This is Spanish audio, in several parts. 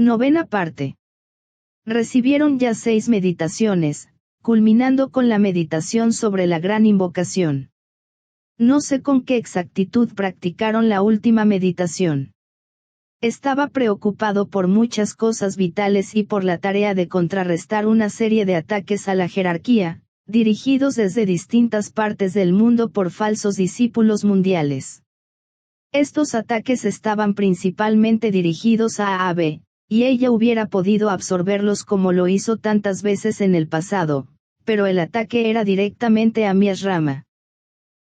Novena parte. Recibieron ya 6 meditaciones, culminando con la meditación sobre la gran invocación. No sé con qué exactitud practicaron la última meditación. Estaba preocupado por muchas cosas vitales y por la tarea de contrarrestar una serie de ataques a la jerarquía, dirigidos desde distintas partes del mundo por falsos discípulos mundiales. Estos ataques estaban principalmente dirigidos a AB, y ella hubiera podido absorberlos como lo hizo tantas veces en el pasado, pero el ataque era directamente a Miasrama.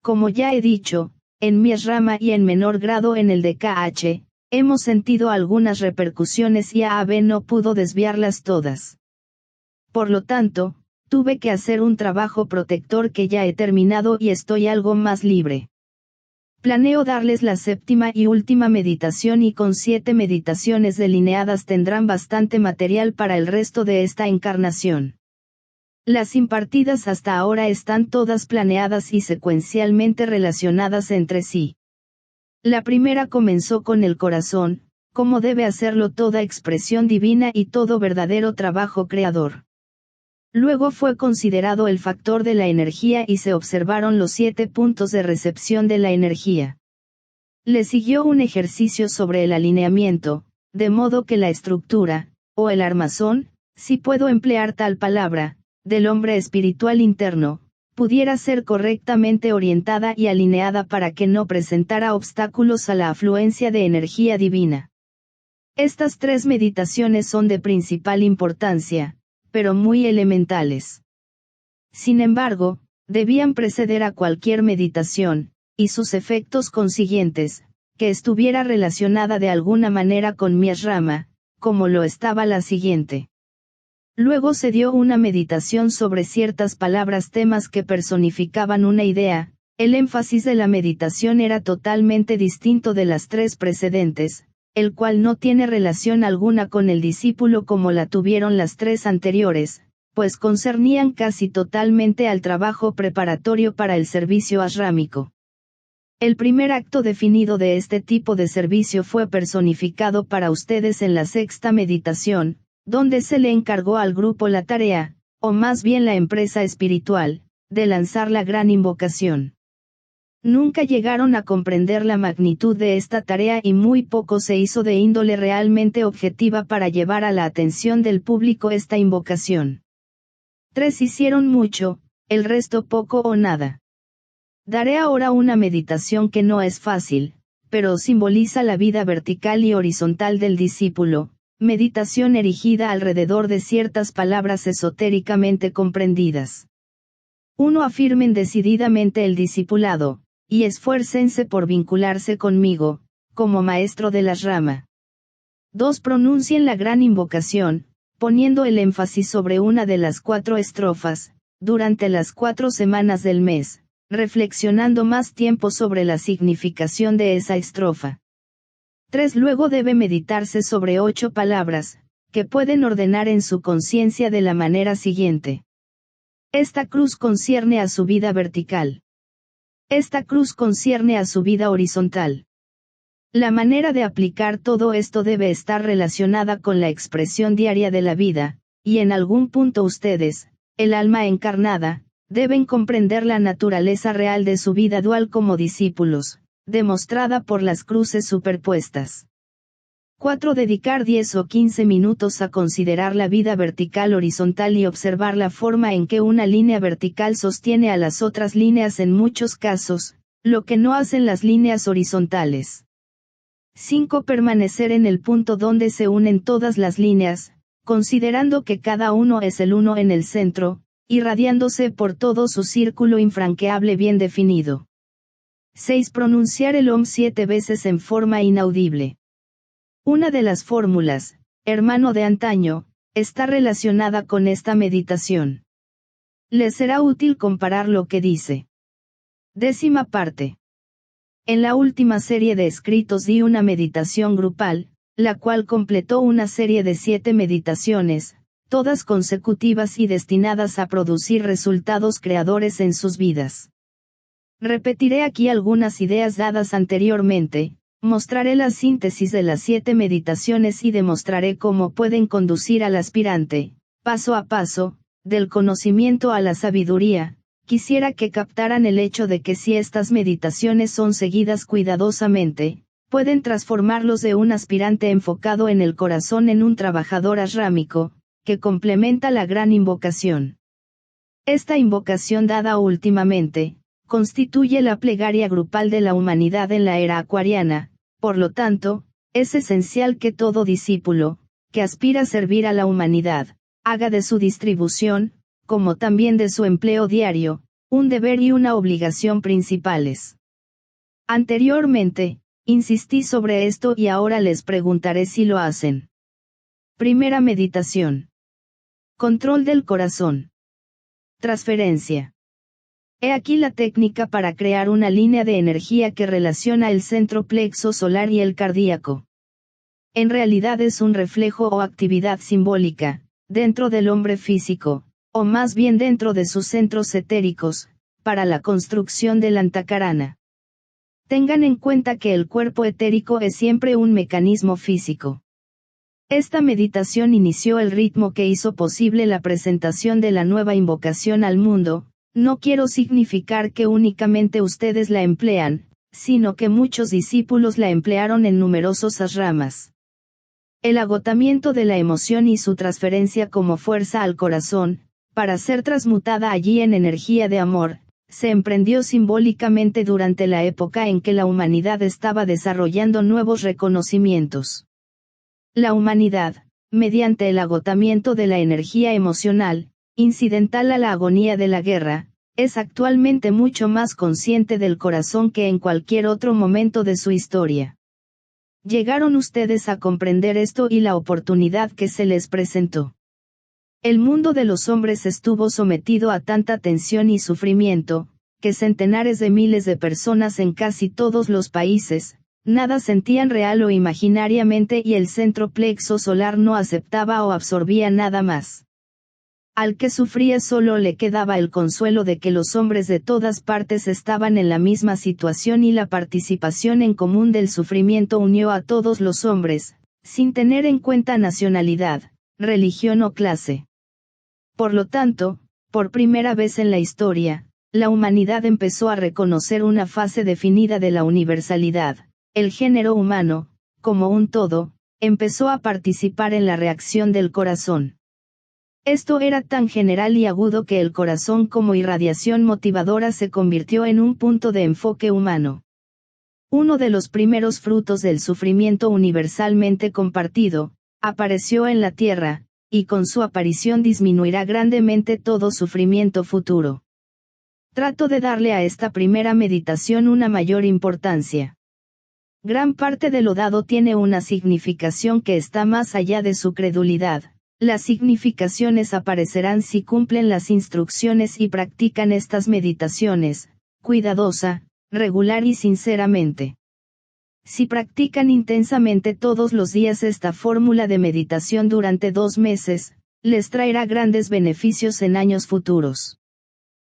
Como ya he dicho, en Miasrama y en menor grado en el de KH, hemos sentido algunas repercusiones y AB no pudo desviarlas todas. Por lo tanto, tuve que hacer un trabajo protector que ya he terminado y estoy algo más libre. Planeo darles la 7ª y última meditación y con 7 meditaciones delineadas tendrán bastante material para el resto de esta encarnación. Las impartidas hasta ahora están todas planeadas y secuencialmente relacionadas entre sí. La primera comenzó con el corazón, como debe hacerlo toda expresión divina y todo verdadero trabajo creador. Luego fue considerado el factor de la energía y se observaron los 7 puntos de recepción de la energía. Le siguió un ejercicio sobre el alineamiento, de modo que la estructura, o el armazón, si puedo emplear tal palabra, del hombre espiritual interno, pudiera ser correctamente orientada y alineada para que no presentara obstáculos a la afluencia de energía divina. Estas 3 meditaciones son de principal importancia, pero muy elementales. Sin embargo, debían preceder a cualquier meditación, y sus efectos consiguientes, que estuviera relacionada de alguna manera con Miasrama, como lo estaba la siguiente. Luego se dio una meditación sobre ciertas palabras temas que personificaban una idea. El énfasis de la meditación era totalmente distinto de las 3 precedentes, el cual no tiene relación alguna con el discípulo como la tuvieron las 3 anteriores, pues concernían casi totalmente al trabajo preparatorio para el servicio ashrámico. El primer acto definido de este tipo de servicio fue personificado para ustedes en la 6ª meditación, donde se le encargó al grupo la tarea, o más bien la empresa espiritual, de lanzar la gran invocación. Nunca llegaron a comprender la magnitud de esta tarea y muy poco se hizo de índole realmente objetiva para llevar a la atención del público esta invocación. 3 hicieron mucho, el resto poco o nada. Daré ahora una meditación que no es fácil, pero simboliza la vida vertical y horizontal del discípulo, meditación erigida alrededor de ciertas palabras esotéricamente comprendidas. 1. Afirmen decididamente el discipulado, y esfuércense por vincularse conmigo, como maestro de la rama. 2. Pronuncien la gran invocación, poniendo el énfasis sobre una de las 4 estrofas, durante las 4 semanas del mes, reflexionando más tiempo sobre la significación de esa estrofa. 3. Luego debe meditarse sobre 8 palabras, que pueden ordenar en su conciencia de la manera siguiente. Esta cruz concierne a su vida vertical. Esta cruz concierne a su vida horizontal. La manera de aplicar todo esto debe estar relacionada con la expresión diaria de la vida, y en algún punto ustedes, el alma encarnada, deben comprender la naturaleza real de su vida dual como discípulos, demostrada por las cruces superpuestas. 4. Dedicar 10 o 15 minutos a considerar la vida vertical horizontal y observar la forma en que una línea vertical sostiene a las otras líneas en muchos casos, lo que no hacen las líneas horizontales. 5. Permanecer en el punto donde se unen todas las líneas, considerando que cada uno es el uno en el centro, irradiándose por todo su círculo infranqueable bien definido. 6. Pronunciar el Om 7 veces en forma inaudible. Una de las fórmulas, hermano de antaño, está relacionada con esta meditación. Les será útil comparar lo que dice. 10ª parte. En la última serie de escritos di una meditación grupal, la cual completó una serie de 7 meditaciones, todas consecutivas y destinadas a producir resultados creadores en sus vidas. Repetiré aquí algunas ideas dadas anteriormente, Mostraré la síntesis de las 7 meditaciones y demostraré cómo pueden conducir al aspirante, paso a paso, del conocimiento a la sabiduría. Quisiera que captaran el hecho de que si estas meditaciones son seguidas cuidadosamente, pueden transformarlos de un aspirante enfocado en el corazón en un trabajador ashrámico, que complementa la gran invocación. Esta invocación dada últimamente, constituye la plegaria grupal de la humanidad en la era acuariana, por lo tanto, es esencial que todo discípulo, que aspira a servir a la humanidad, haga de su distribución, como también de su empleo diario, un deber y una obligación principales. Anteriormente, insistí sobre esto y ahora les preguntaré si lo hacen. Primera meditación. Control del corazón. Transferencia. He aquí la técnica para crear una línea de energía que relaciona el centro plexo solar y el cardíaco. En realidad es un reflejo o actividad simbólica, dentro del hombre físico, o más bien dentro de sus centros etéricos, para la construcción del antakarana. Tengan en cuenta que el cuerpo etérico es siempre un mecanismo físico. Esta meditación inició el ritmo que hizo posible la presentación de la nueva invocación al mundo. No quiero significar que únicamente ustedes la emplean, sino que muchos discípulos la emplearon en numerosos ashramas. El agotamiento de la emoción y su transferencia como fuerza al corazón, para ser transmutada allí en energía de amor, se emprendió simbólicamente durante la época en que la humanidad estaba desarrollando nuevos reconocimientos. La humanidad, mediante el agotamiento de la energía emocional, incidental a la agonía de la guerra, es actualmente mucho más consciente del corazón que en cualquier otro momento de su historia. Llegaron ustedes a comprender esto y la oportunidad que se les presentó. El mundo de los hombres estuvo sometido a tanta tensión y sufrimiento, que centenares de miles de personas en casi todos los países, nada sentían real o imaginariamente y el centro plexo solar no aceptaba o absorbía nada más. Al que sufría solo le quedaba el consuelo de que los hombres de todas partes estaban en la misma situación y la participación en común del sufrimiento unió a todos los hombres, sin tener en cuenta nacionalidad, religión o clase. Por lo tanto, por primera vez en la historia, la humanidad empezó a reconocer una fase definida de la universalidad. El género humano, como un todo, empezó a participar en la reacción del corazón. Esto era tan general y agudo que el corazón como irradiación motivadora se convirtió en un punto de enfoque humano. Uno de los primeros frutos del sufrimiento universalmente compartido, apareció en la tierra, y con su aparición disminuirá grandemente todo sufrimiento futuro. Trato de darle a esta primera meditación una mayor importancia. Gran parte de lo dado tiene una significación que está más allá de su credulidad. Las significaciones aparecerán si cumplen las instrucciones y practican estas meditaciones, cuidadosa, regular y sinceramente. Si practican intensamente todos los días esta fórmula de meditación durante 2 meses, les traerá grandes beneficios en años futuros.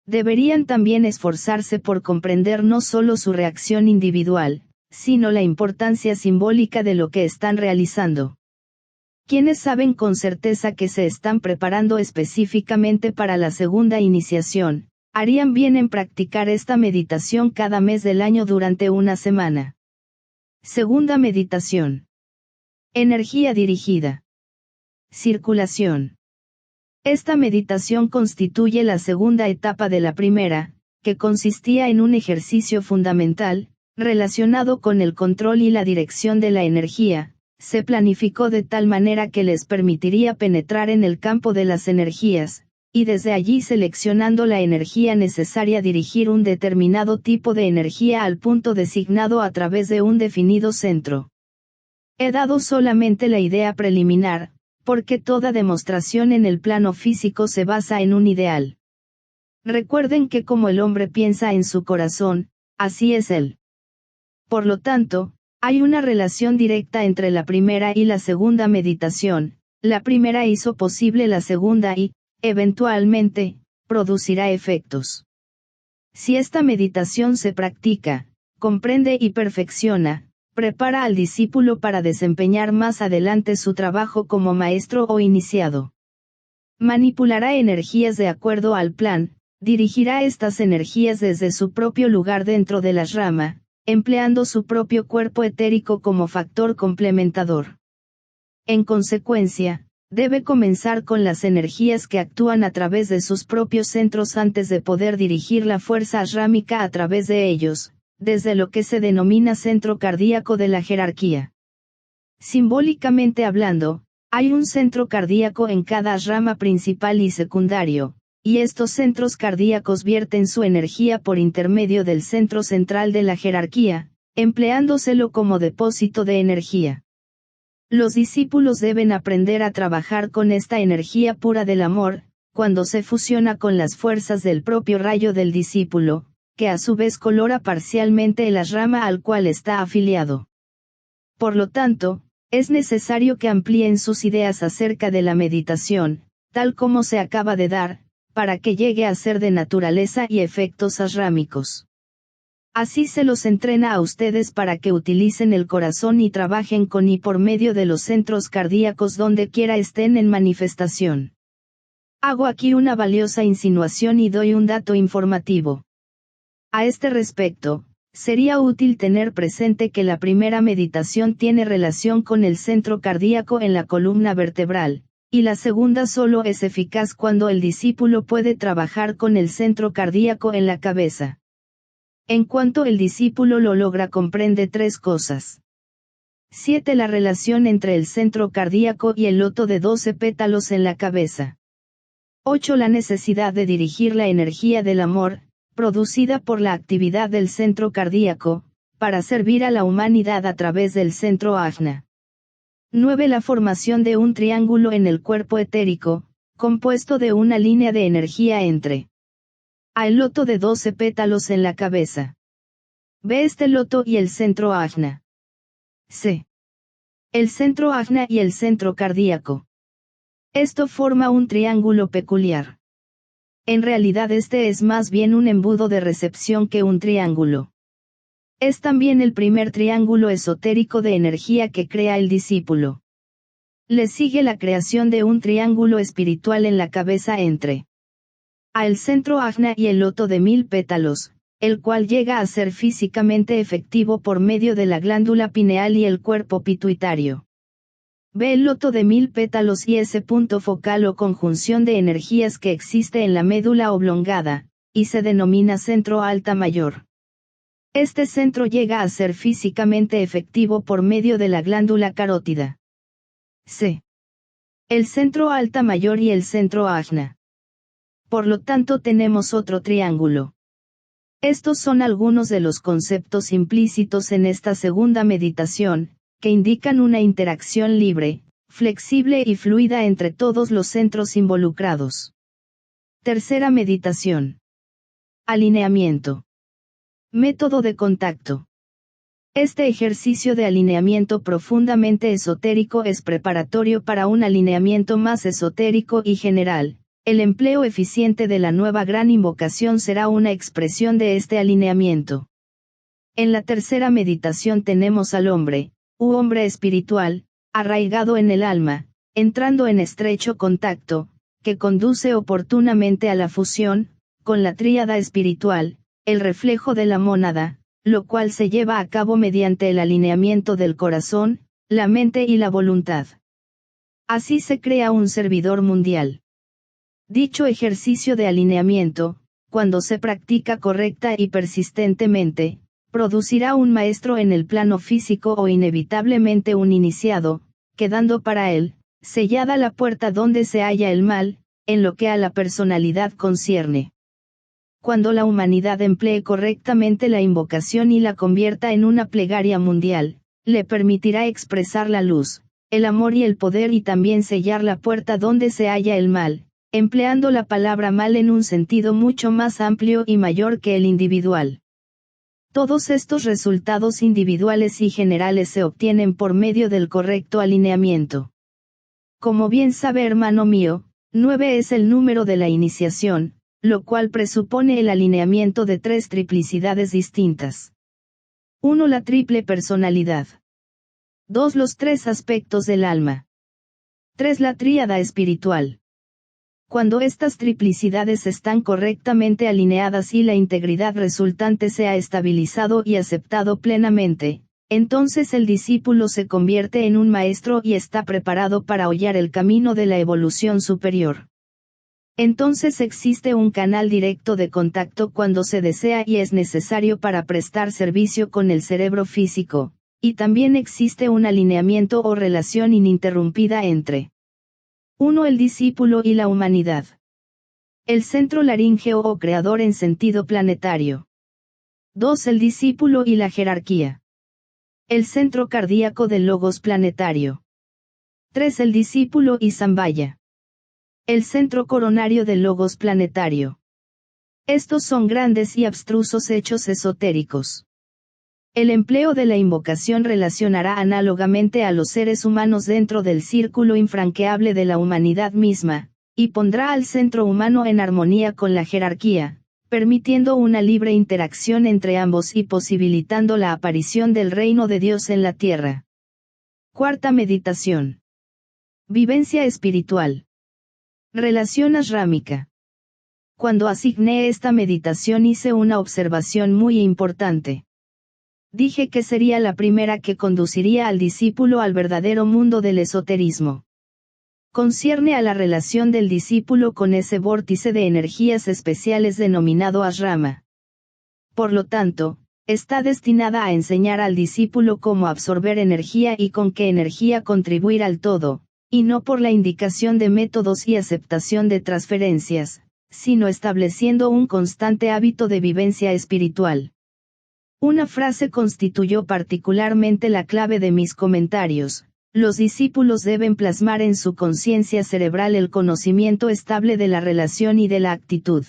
Deberían también esforzarse por comprender no solo su reacción individual, sino la importancia simbólica de lo que están realizando. Quienes saben con certeza que se están preparando específicamente para la segunda iniciación, harían bien en practicar esta meditación cada mes del año durante una semana. Segunda meditación. Energía dirigida. Circulación. Esta meditación constituye la segunda etapa de la primera, que consistía en un ejercicio fundamental, relacionado con el control y la dirección de la energía. Se planificó de tal manera que les permitiría penetrar en el campo de las energías, y desde allí seleccionando la energía necesaria dirigir un determinado tipo de energía al punto designado a través de un definido centro. He dado solamente la idea preliminar, porque toda demostración en el plano físico se basa en un ideal. Recuerden que como el hombre piensa en su corazón, así es él. Por lo tanto, hay una relación directa entre la primera y la segunda meditación. La primera hizo posible la segunda y, eventualmente, producirá efectos. Si esta meditación se practica, comprende y perfecciona, prepara al discípulo para desempeñar más adelante su trabajo como maestro o iniciado. Manipulará energías de acuerdo al plan, dirigirá estas energías desde su propio lugar dentro de la rama, empleando su propio cuerpo etérico como factor complementador. En consecuencia, debe comenzar con las energías que actúan a través de sus propios centros antes de poder dirigir la fuerza rámica a través de ellos, desde lo que se denomina centro cardíaco de la jerarquía. Simbólicamente hablando, hay un centro cardíaco en cada rama principal y secundario, y estos centros cardíacos vierten su energía por intermedio del centro central de la jerarquía, empleándoselo como depósito de energía. Los discípulos deben aprender a trabajar con esta energía pura del amor, cuando se fusiona con las fuerzas del propio rayo del discípulo, que a su vez colora parcialmente la rama al cual está afiliado. Por lo tanto, es necesario que amplíen sus ideas acerca de la meditación, tal como se acaba de dar, para que llegue a ser de naturaleza y efectos asrámicos. Así se los entrena a ustedes para que utilicen el corazón y trabajen con y por medio de los centros cardíacos donde quiera estén en manifestación. Hago aquí una valiosa insinuación y doy un dato informativo. A este respecto, sería útil tener presente que la primera meditación tiene relación con el centro cardíaco en la columna vertebral, y la segunda solo es eficaz cuando el discípulo puede trabajar con el centro cardíaco en la cabeza. En cuanto el discípulo lo logra, comprende tres cosas. 7. La relación entre el centro cardíaco y el loto de 12 pétalos en la cabeza. 8. La necesidad de dirigir la energía del amor, producida por la actividad del centro cardíaco, para servir a la humanidad a través del centro ajna. 9. La formación de un triángulo en el cuerpo etérico, compuesto de una línea de energía entre A. El loto de 12 pétalos en la cabeza. B. Este loto y el centro ajna. C. El centro ajna y el centro cardíaco. Esto forma un triángulo peculiar. En realidad este es más bien un embudo de recepción que un triángulo. Es también el primer triángulo esotérico de energía que crea el discípulo. Le sigue la creación de un triángulo espiritual en la cabeza entre A. El centro ajna y el loto de 1000 pétalos, el cual llega a ser físicamente efectivo por medio de la glándula pineal y el cuerpo pituitario. B. El loto de 1000 pétalos y ese punto focal o conjunción de energías que existe en la médula oblongada, y se denomina centro alta mayor. Este centro llega a ser físicamente efectivo por medio de la glándula carótida. C. El centro alta mayor y el centro ajna. Por lo tanto tenemos otro triángulo. Estos son algunos de los conceptos implícitos en esta segunda meditación, que indican una interacción libre, flexible y fluida entre todos los centros involucrados. Tercera meditación. Alineamiento. Método de contacto. Este ejercicio de alineamiento profundamente esotérico es preparatorio para un alineamiento más esotérico y general. El empleo eficiente de la nueva gran invocación será una expresión de este alineamiento. En la tercera meditación tenemos al hombre espiritual, arraigado en el alma, entrando en estrecho contacto, que conduce oportunamente a la fusión, con la tríada espiritual, el reflejo de la mónada, lo cual se lleva a cabo mediante el alineamiento del corazón, la mente y la voluntad. Así se crea un servidor mundial. Dicho ejercicio de alineamiento, cuando se practica correcta y persistentemente, producirá un maestro en el plano físico o inevitablemente un iniciado, quedando para él, sellada la puerta donde se halla el mal, en lo que a la personalidad concierne. Cuando la humanidad emplee correctamente la invocación y la convierta en una plegaria mundial, le permitirá expresar la luz, el amor y el poder y también sellar la puerta donde se halla el mal, empleando la palabra mal en un sentido mucho más amplio y mayor que el individual. Todos estos resultados individuales y generales se obtienen por medio del correcto alineamiento. Como bien sabe, hermano mío, 9 es el número de la iniciación, lo cual presupone el alineamiento de 3 triplicidades distintas. 1. La triple personalidad. 2. Los tres aspectos del alma. 3. La tríada espiritual. Cuando estas triplicidades están correctamente alineadas y la integridad resultante se ha estabilizado y aceptado plenamente, entonces el discípulo se convierte en un maestro y está preparado para hollar el camino de la evolución superior. Entonces existe un canal directo de contacto cuando se desea y es necesario para prestar servicio con el cerebro físico, y también existe un alineamiento o relación ininterrumpida entre 1. El discípulo y la humanidad. El centro laríngeo o creador en sentido planetario. 2. El discípulo y la jerarquía. El centro cardíaco del logos planetario. 3. El discípulo y Sambhaya. El centro coronario del logos planetario. Estos son grandes y abstrusos hechos esotéricos. El empleo de la invocación relacionará análogamente a los seres humanos dentro del círculo infranqueable de la humanidad misma, y pondrá al centro humano en armonía con la jerarquía, permitiendo una libre interacción entre ambos y posibilitando la aparición del reino de Dios en la tierra. Cuarta meditación. Vivencia espiritual. Relación ashrámica. Cuando asigné esta meditación hice una observación muy importante. Dije que sería la primera que conduciría al discípulo al verdadero mundo del esoterismo. Concierne a la relación del discípulo con ese vórtice de energías especiales denominado ashrama. Por lo tanto, está destinada a enseñar al discípulo cómo absorber energía y con qué energía contribuir al todo, y no por la indicación de métodos y aceptación de transferencias, sino estableciendo un constante hábito de vivencia espiritual. Una frase constituyó particularmente la clave de mis comentarios: los discípulos deben plasmar en su conciencia cerebral el conocimiento estable de la relación y de la actitud.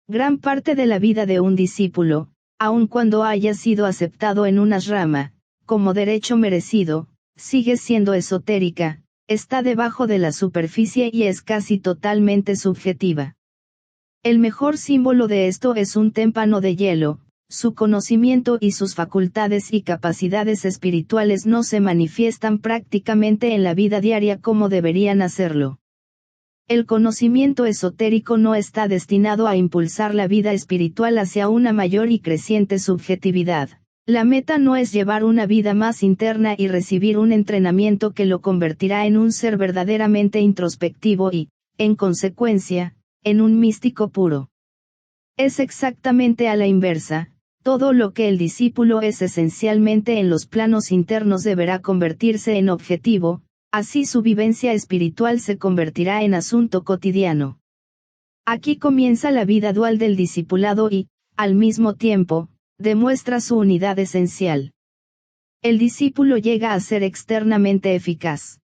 Gran parte de la vida de un discípulo, aun cuando haya sido aceptado en una ashrama, como derecho merecido, sigue siendo esotérica, está debajo de la superficie y es casi totalmente subjetiva. El mejor símbolo de esto es un témpano de hielo. Su conocimiento y sus facultades y capacidades espirituales no se manifiestan prácticamente en la vida diaria como deberían hacerlo. El conocimiento esotérico no está destinado a impulsar la vida espiritual hacia una mayor y creciente subjetividad. La meta no es llevar una vida más interna y recibir un entrenamiento que lo convertirá en un ser verdaderamente introspectivo y, en consecuencia, en un místico puro. Es exactamente a la inversa. Todo lo que el discípulo es esencialmente en los planos internos deberá convertirse en objetivo, así su vivencia espiritual se convertirá en asunto cotidiano. Aquí comienza la vida dual del discipulado y, al mismo tiempo, demuestra su unidad esencial. El discípulo llega a ser externamente eficaz.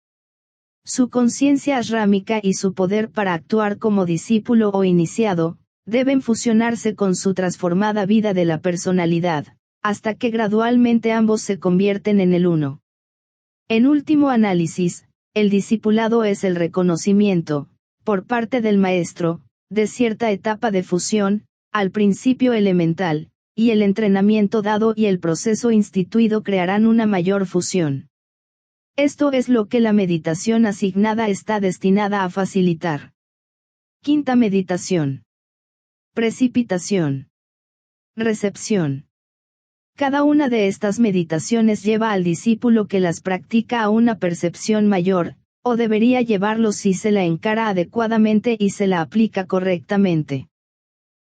Su conciencia ashrámica y su poder para actuar como discípulo o iniciado, deben fusionarse con su transformada vida de la personalidad, hasta que gradualmente ambos se convierten en el uno. En último análisis, el discipulado es el reconocimiento, por parte del maestro, de cierta etapa de fusión, al principio elemental, y el entrenamiento dado y el proceso instituido crearán una mayor fusión. Esto es lo que la meditación asignada está destinada a facilitar. Quinta meditación. Precipitación. Recepción. Cada una de estas meditaciones lleva al discípulo que las practica a una percepción mayor, o debería llevarlo si se la encara adecuadamente y se la aplica correctamente.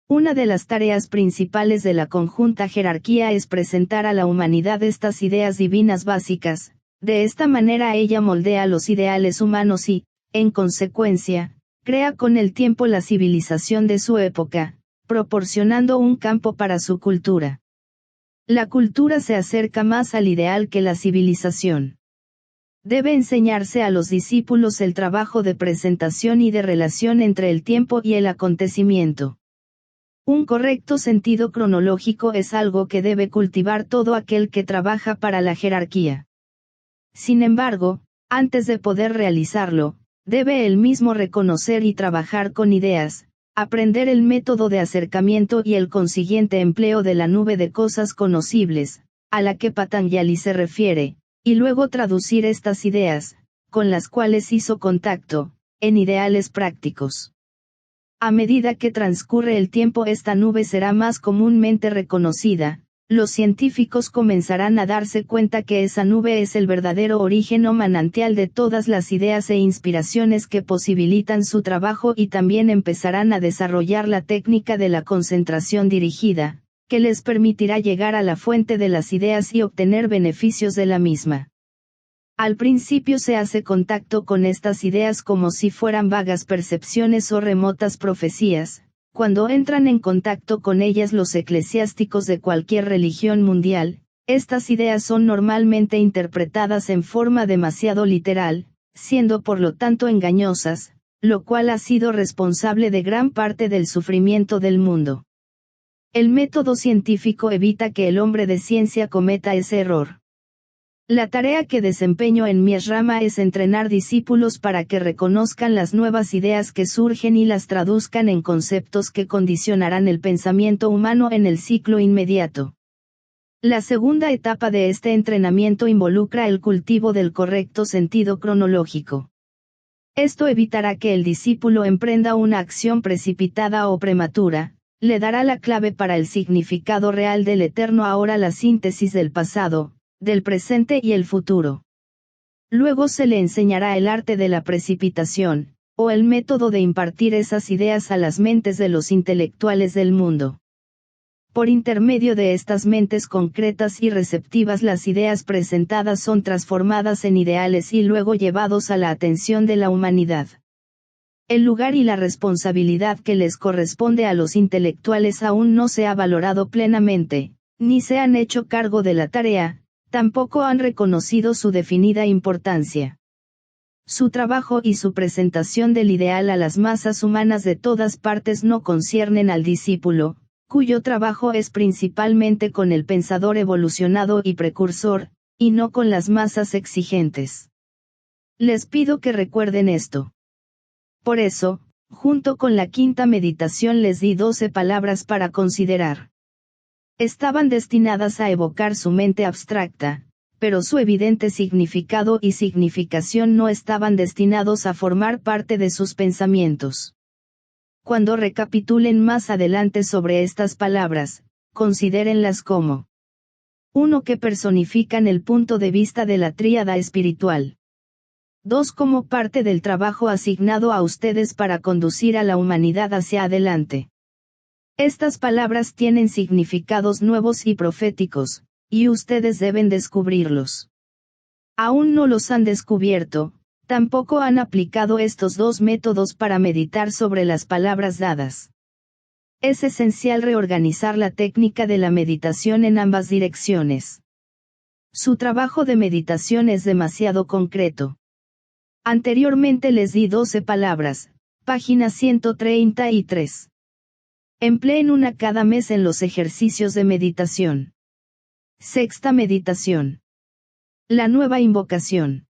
Una de las tareas principales de la conjunta jerarquía es presentar a la humanidad estas ideas divinas básicas. De esta manera ella moldea los ideales humanos y, en consecuencia, crea con el tiempo la civilización de su época, proporcionando un campo para su cultura. La cultura se acerca más al ideal que la civilización. Debe enseñarse a los discípulos el trabajo de presentación y de relación entre el tiempo y el acontecimiento. Un correcto sentido cronológico es algo que debe cultivar todo aquel que trabaja para la jerarquía. Sin embargo, antes de poder realizarlo, debe él mismo reconocer y trabajar con ideas, aprender el método de acercamiento y el consiguiente empleo de la nube de cosas conocibles, a la que Patanjali se refiere, y luego traducir estas ideas, con las cuales hizo contacto, en ideales prácticos. A medida que transcurre el tiempo esta nube será más comúnmente reconocida, los científicos comenzarán a darse cuenta que esa nube es el verdadero origen o manantial de todas las ideas e inspiraciones que posibilitan su trabajo y también empezarán a desarrollar la técnica de la concentración dirigida, que les permitirá llegar a la fuente de las ideas y obtener beneficios de la misma. Al principio se hace contacto con estas ideas como si fueran vagas percepciones o remotas profecías. Cuando entran en contacto con ellas los eclesiásticos de cualquier religión mundial, estas ideas son normalmente interpretadas en forma demasiado literal, siendo por lo tanto engañosas, lo cual ha sido responsable de gran parte del sufrimiento del mundo. El método científico evita que el hombre de ciencia cometa ese error. La tarea que desempeño en mi ashrama es entrenar discípulos para que reconozcan las nuevas ideas que surgen y las traduzcan en conceptos que condicionarán el pensamiento humano en el ciclo inmediato. La segunda etapa de este entrenamiento involucra el cultivo del correcto sentido cronológico. Esto evitará que el discípulo emprenda una acción precipitada o prematura, le dará la clave para el significado real del eterno ahora, la síntesis del pasado, del presente y el futuro. Luego se le enseñará el arte de la precipitación, o el método de impartir esas ideas a las mentes de los intelectuales del mundo. Por intermedio de estas mentes concretas y receptivas las ideas presentadas son transformadas en ideales y luego llevados a la atención de la humanidad. El lugar y la responsabilidad que les corresponde a los intelectuales aún no se ha valorado plenamente, ni se han hecho cargo de la tarea. Tampoco han reconocido su definida importancia. Su trabajo y su presentación del ideal a las masas humanas de todas partes no conciernen al discípulo, cuyo trabajo es principalmente con el pensador evolucionado y precursor, y no con las masas exigentes. Les pido que recuerden esto. Por eso, junto con la quinta meditación les di 12 palabras para considerar. Estaban destinadas a evocar su mente abstracta, pero su evidente significado y significación no estaban destinados a formar parte de sus pensamientos. Cuando recapitulen más adelante sobre estas palabras, considérenlas como 1. Que personifican el punto de vista de la tríada espiritual. 2. Como parte del trabajo asignado a ustedes para conducir a la humanidad hacia adelante. Estas palabras tienen significados nuevos y proféticos, y ustedes deben descubrirlos. Aún no los han descubierto, tampoco han aplicado estos dos métodos para meditar sobre las palabras dadas. Es esencial reorganizar la técnica de la meditación en ambas direcciones. Su trabajo de meditación es demasiado concreto. Anteriormente les di 12 palabras, página 133. Empleen una cada mes en los ejercicios de meditación. Sexta meditación. La nueva invocación.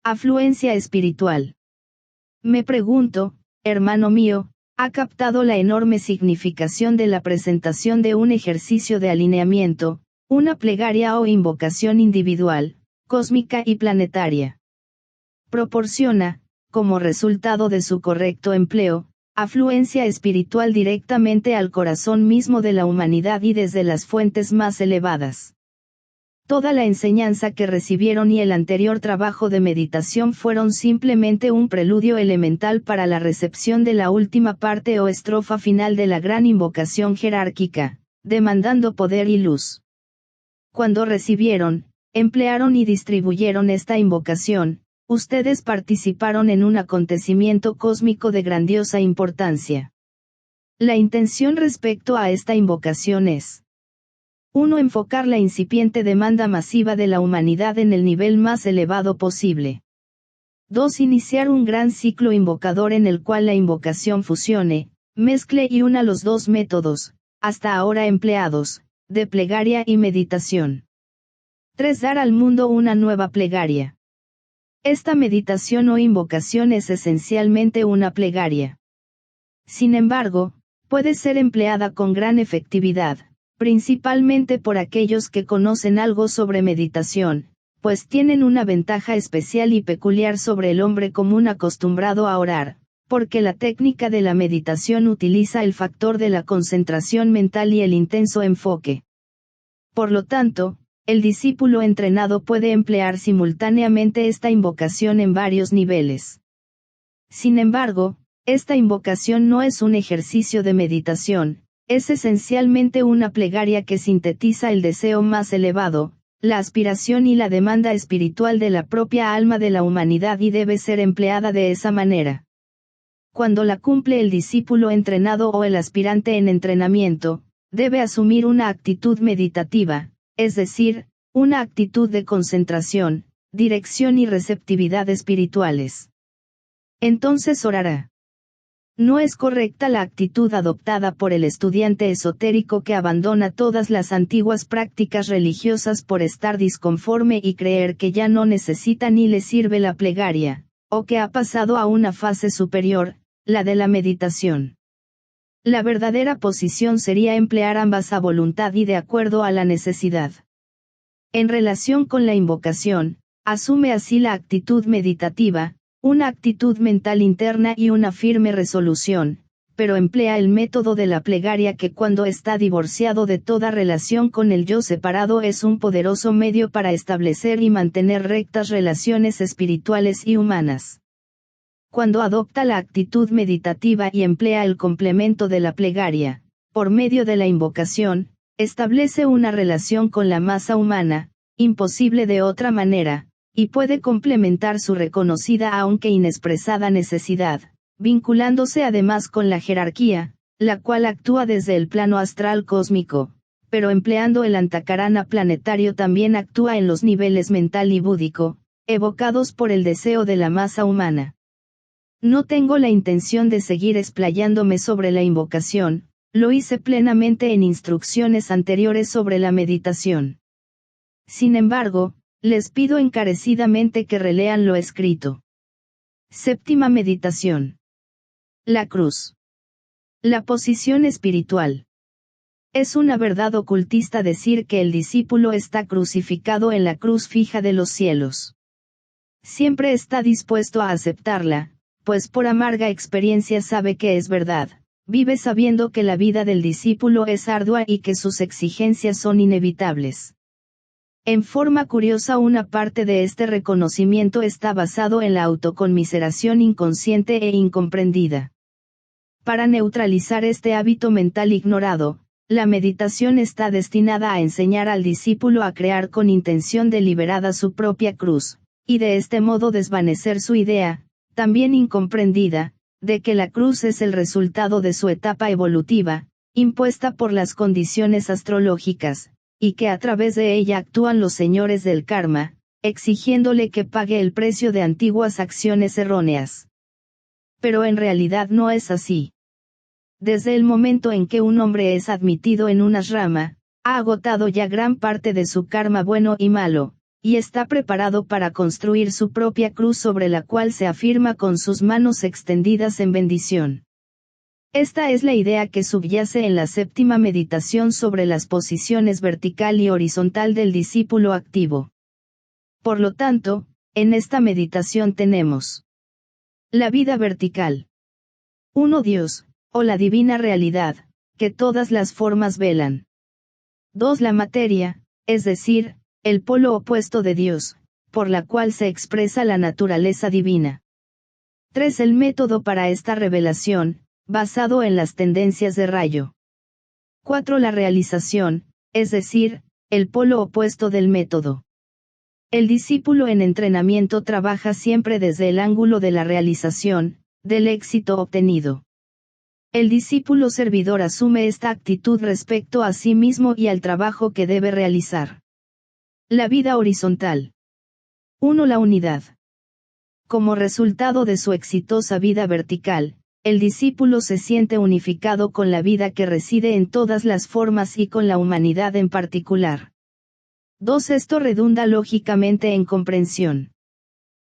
Afluencia espiritual. Me pregunto, hermano mío, ¿ha captado la enorme significación de la presentación de un ejercicio de alineamiento, una plegaria o invocación individual, cósmica y planetaria? Proporciona, como resultado de su correcto empleo, afluencia espiritual directamente al corazón mismo de la humanidad y desde las fuentes más elevadas. Toda la enseñanza que recibieron y el anterior trabajo de meditación fueron simplemente un preludio elemental para la recepción de la última parte o estrofa final de la gran invocación jerárquica, demandando poder y luz. Cuando recibieron, emplearon y distribuyeron esta invocación, ustedes participaron en un acontecimiento cósmico de grandiosa importancia. La intención respecto a esta invocación es 1. Enfocar la incipiente demanda masiva de la humanidad en el nivel más elevado posible. 2. Iniciar un gran ciclo invocador en el cual la invocación fusione, mezcle y una los dos métodos, hasta ahora empleados, de plegaria y meditación. 3. Dar al mundo una nueva plegaria. Esta meditación o invocación es esencialmente una plegaria. Sin embargo, puede ser empleada con gran efectividad, principalmente por aquellos que conocen algo sobre meditación, pues tienen una ventaja especial y peculiar sobre el hombre común acostumbrado a orar, porque la técnica de la meditación utiliza el factor de la concentración mental y el intenso enfoque. Por lo tanto, el discípulo entrenado puede emplear simultáneamente esta invocación en varios niveles. Sin embargo, esta invocación no es un ejercicio de meditación, es esencialmente una plegaria que sintetiza el deseo más elevado, la aspiración y la demanda espiritual de la propia alma de la humanidad y debe ser empleada de esa manera. Cuando la cumple el discípulo entrenado o el aspirante en entrenamiento, debe asumir una actitud meditativa, es decir, una actitud de concentración, dirección y receptividad espirituales. Entonces orará. No es correcta la actitud adoptada por el estudiante esotérico que abandona todas las antiguas prácticas religiosas por estar disconforme y creer que ya no necesita ni le sirve la plegaria, o que ha pasado a una fase superior, la de la meditación. La verdadera posición sería emplear ambas a voluntad y de acuerdo a la necesidad. En relación con la invocación, asume así la actitud meditativa, una actitud mental interna y una firme resolución, pero emplea el método de la plegaria que cuando está divorciado de toda relación con el yo separado es un poderoso medio para establecer y mantener rectas relaciones espirituales y humanas. Cuando adopta la actitud meditativa y emplea el complemento de la plegaria, por medio de la invocación, establece una relación con la masa humana, imposible de otra manera, y puede complementar su reconocida aunque inexpresada necesidad, vinculándose además con la jerarquía, la cual actúa desde el plano astral cósmico, pero empleando el antakarana planetario también actúa en los niveles mental y búdico, evocados por el deseo de la masa humana. No tengo la intención de seguir explayándome sobre la invocación, lo hice plenamente en instrucciones anteriores sobre la meditación. Sin embargo, les pido encarecidamente que relean lo escrito. Séptima meditación. La cruz. La posición espiritual. Es una verdad ocultista decir que el discípulo está crucificado en la cruz fija de los cielos. Siempre está dispuesto a aceptarla, pues por amarga experiencia sabe que es verdad, vive sabiendo que la vida del discípulo es ardua y que sus exigencias son inevitables. En forma curiosa, una parte de este reconocimiento está basado en la autoconmiseración inconsciente e incomprendida. Para neutralizar este hábito mental ignorado, la meditación está destinada a enseñar al discípulo a crear con intención deliberada su propia cruz, y de este modo desvanecer su idea, también incomprendida, de que la cruz es el resultado de su etapa evolutiva, impuesta por las condiciones astrológicas, y que a través de ella actúan los señores del karma, exigiéndole que pague el precio de antiguas acciones erróneas. Pero en realidad no es así. Desde el momento en que un hombre es admitido en una rama, ha agotado ya gran parte de su karma bueno y malo, y está preparado para construir su propia cruz sobre la cual se afirma con sus manos extendidas en bendición. Esta es la idea que subyace en la séptima meditación sobre las posiciones vertical y horizontal del discípulo activo. Por lo tanto, en esta meditación tenemos la vida vertical. 1. Dios, o la divina realidad, que todas las formas velan. 2. La materia, es decir, el polo opuesto de Dios, por la cual se expresa la naturaleza divina. 3. El método para esta revelación, basado en las tendencias de rayo. 4. La realización, es decir, el polo opuesto del método. El discípulo en entrenamiento trabaja siempre desde el ángulo de la realización, del éxito obtenido. El discípulo servidor asume esta actitud respecto a sí mismo y al trabajo que debe realizar. La vida horizontal. 1. La unidad. Como resultado de su exitosa vida vertical, el discípulo se siente unificado con la vida que reside en todas las formas y con la humanidad en particular. 2. Esto redunda lógicamente en comprensión.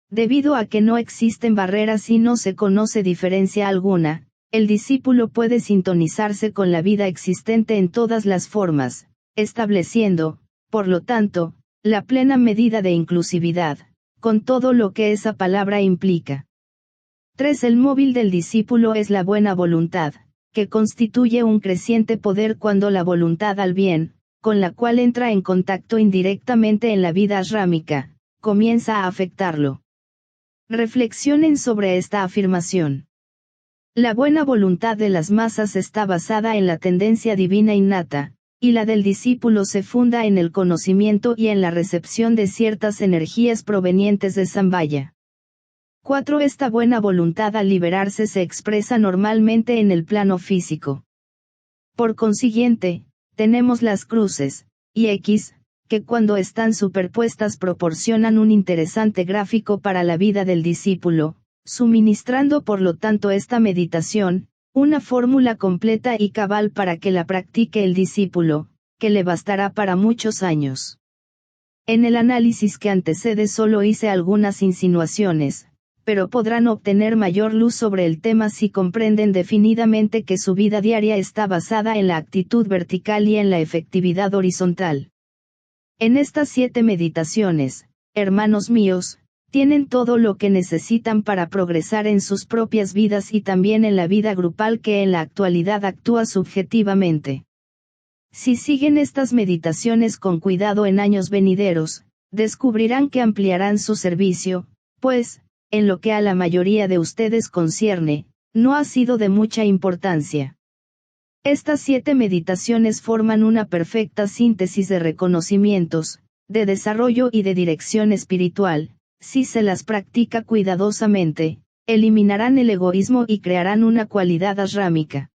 Debido a que no existen barreras y no se conoce diferencia alguna, el discípulo puede sintonizarse con la vida existente en todas las formas, estableciendo, por lo tanto, la plena medida de inclusividad, con todo lo que esa palabra implica. 3. El móvil del discípulo es la buena voluntad, que constituye un creciente poder cuando la voluntad al bien, con la cual entra en contacto indirectamente en la vida ashrámica, comienza a afectarlo. Reflexionen sobre esta afirmación. La buena voluntad de las masas está basada en la tendencia divina innata, y la del discípulo se funda en el conocimiento y en la recepción de ciertas energías provenientes de Sambhaya. 4. Esta buena voluntad al liberarse se expresa normalmente en el plano físico. Por consiguiente, tenemos las cruces, y X, que cuando están superpuestas proporcionan un interesante gráfico para la vida del discípulo, suministrando por lo tanto esta meditación, una fórmula completa y cabal para que la practique el discípulo, que le bastará para muchos años. En el análisis que antecede solo hice algunas insinuaciones, pero podrán obtener mayor luz sobre el tema si comprenden definidamente que su vida diaria está basada en la actitud vertical y en la efectividad horizontal. En estas 7 meditaciones, hermanos míos, tienen todo lo que necesitan para progresar en sus propias vidas y también en la vida grupal que en la actualidad actúa subjetivamente. Si siguen estas meditaciones con cuidado en años venideros, descubrirán que ampliarán su servicio, pues, en lo que a la mayoría de ustedes concierne, no ha sido de mucha importancia. Estas 7 meditaciones forman una perfecta síntesis de reconocimientos, de desarrollo y de dirección espiritual. Si se las practica cuidadosamente, eliminarán el egoísmo y crearán una cualidad ashrámica.